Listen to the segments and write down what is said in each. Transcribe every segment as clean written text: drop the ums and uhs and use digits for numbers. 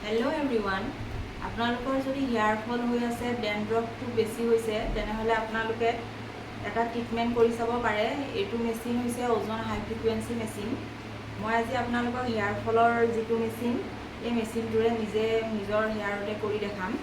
Hello' everyone, আপোনালোকৰ যদি hair fall হৈ আছে, ডেণ্ড্ৰফটো বেছি হৈছে, তেনেহ'লে আপোনালোকে এটা ট্ৰিটমেণ্ট কৰি চাব পাৰে। এইটো মেচিন হৈছে ওজন হাই ফ্ৰিকুৱেঞ্চি মেচিন। মই আজি আপোনালোকক হেয়াৰ ফলৰ যিটো মেচিন, এই মেচিনটোৰে নিজৰ হেয়াৰতে কৰি দেখাম।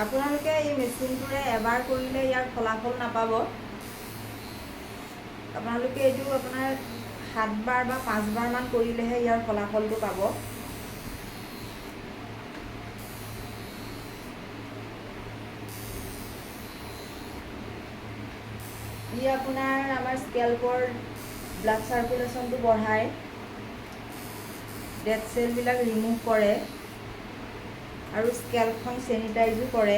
আপোনালোকে এই মেচিনটোৰে এবাৰ কৰিলে ইয়াৰ ফলাফল নাপাব। আপোনালোকে এইটো আপোনাৰ 7 বাৰ বা 5 বাৰমান কৰিলেহে ইয়াৰ ফলাফলটো পাব। ই আমাৰ স্কেল্পৰ ব্লাড চাৰ্কুলেশ্যনটো বঢ়ায়, ডেড চেলবিলাক ৰিমুভ কৰে আৰু স্কেল্পখন চেনিটাইজো কৰে।